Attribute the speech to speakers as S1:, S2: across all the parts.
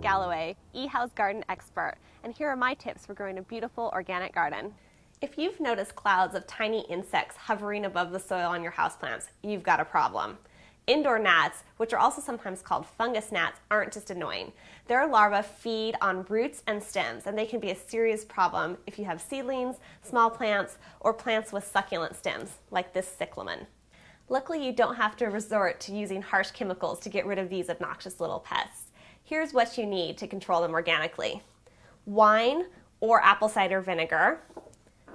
S1: Galloway, eHouse garden expert, and here are my tips for growing a beautiful organic garden. If you've noticed clouds of tiny insects hovering above the soil on your houseplants, you've got a problem. Indoor gnats, which are also sometimes called fungus gnats, aren't just annoying. Their larvae feed on roots and stems, and they can be a serious problem if you have seedlings, small plants, or plants with succulent stems, like this cyclamen. Luckily, you don't have to resort to using harsh chemicals to get rid of these obnoxious little pests. Here's what you need to control them organically: wine or apple cider vinegar,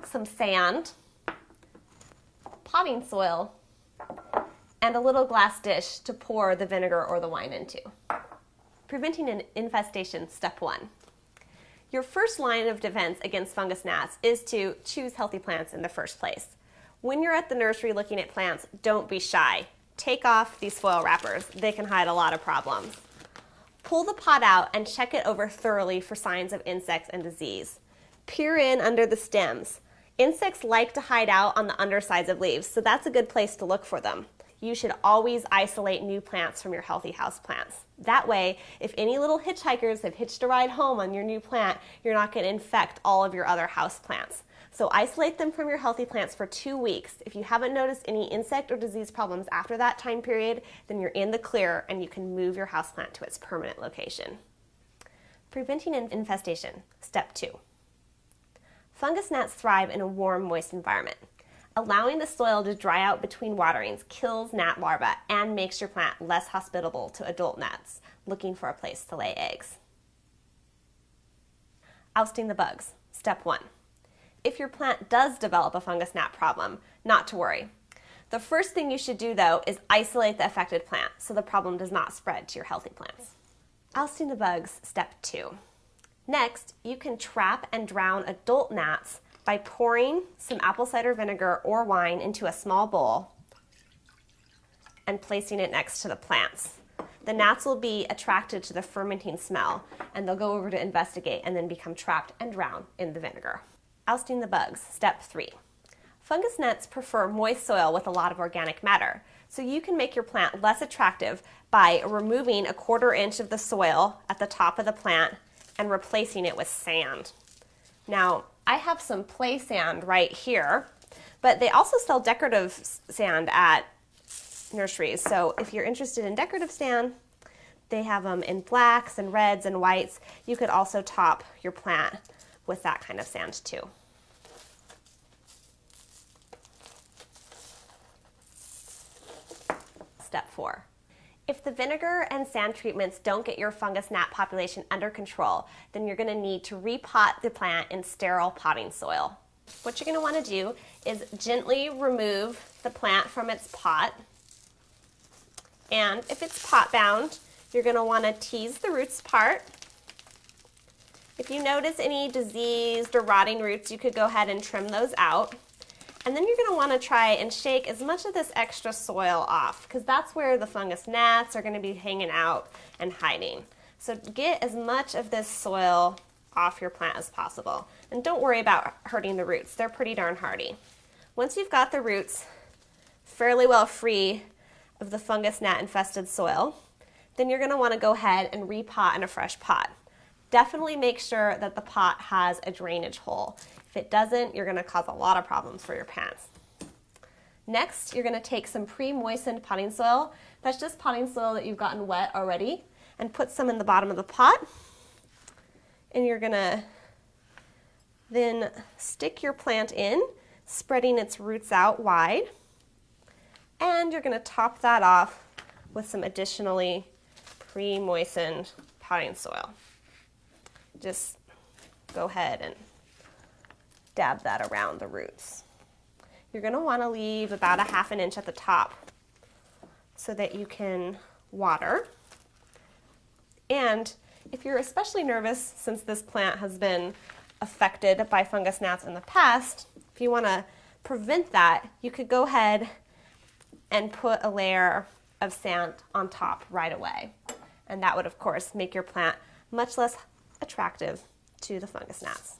S1: some sand, potting soil, and a little glass dish to pour the vinegar or the wine into. Preventing an infestation, step 1. Your first line of defense against fungus gnats is to choose healthy plants in the first place. When you're at the nursery looking at plants, don't be shy. Take off these foil wrappers. They can hide a lot of problems. Pull the pot out and check it over thoroughly for signs of insects and disease. Peer in under the stems. Insects like to hide out on the undersides of leaves, so that's a good place to look for them. You should always isolate new plants from your healthy house plants. That way, if any little hitchhikers have hitched a ride home on your new plant, you're not going to infect all of your other house plants. So isolate them from your healthy plants for 2 weeks. If you haven't noticed any insect or disease problems after that time period, then you're in the clear and you can move your houseplant to its permanent location. Preventing an infestation, step 2. Fungus gnats thrive in a warm, moist environment. Allowing the soil to dry out between waterings kills gnat larvae and makes your plant less hospitable to adult gnats looking for a place to lay eggs. Ousting the bugs, step 1. If your plant does develop a fungus gnat problem, not to worry. The first thing you should do, though, is isolate the affected plant so the problem does not spread to your healthy plants. Ousting the bugs, step 2. Next, you can trap and drown adult gnats by pouring some apple cider vinegar or wine into a small bowl and placing it next to the plants. The gnats will be attracted to the fermenting smell, and they'll go over to investigate and then become trapped and drowned in the vinegar. Ousting the bugs, step 3. Fungus gnats prefer moist soil with a lot of organic matter, so you can make your plant less attractive by removing 1/4 inch of the soil at the top of the plant and replacing it with sand. Now, I have some play sand right here, but they also sell decorative sand at nurseries, so if you're interested in decorative sand, they have them in blacks and reds and whites. You could also top your plant with that kind of sand too. Step 4. If the vinegar and sand treatments don't get your fungus gnat population under control, then you're going to need to repot the plant in sterile potting soil. What you're going to want to do is gently remove the plant from its pot, and if it's pot bound, you're going to want to tease the roots apart. If you notice any diseased or rotting roots, you could go ahead and trim those out. And then you're going to want to try and shake as much of this extra soil off, because that's where the fungus gnats are going to be hanging out and hiding. So get as much of this soil off your plant as possible. And don't worry about hurting the roots. They're pretty darn hardy. Once you've got the roots fairly well free of the fungus gnat infested soil, then you're going to want to go ahead and repot in a fresh pot. Definitely make sure that the pot has a drainage hole. If it doesn't, you're going to cause a lot of problems for your plants. Next, you're going to take some pre-moistened potting soil. That's just potting soil that you've gotten wet already, and put some in the bottom of the pot. And you're going to then stick your plant in, spreading its roots out wide. And you're going to top that off with some additionally pre-moistened potting soil. Just go ahead and dab that around the roots. You're going to want to leave about 1/2 inch at the top so that you can water. And if you're especially nervous, since this plant has been affected by fungus gnats in the past, if you want to prevent that, you could go ahead and put a layer of sand on top right away. And that would, of course, make your plant much less attractive to the fungus gnats.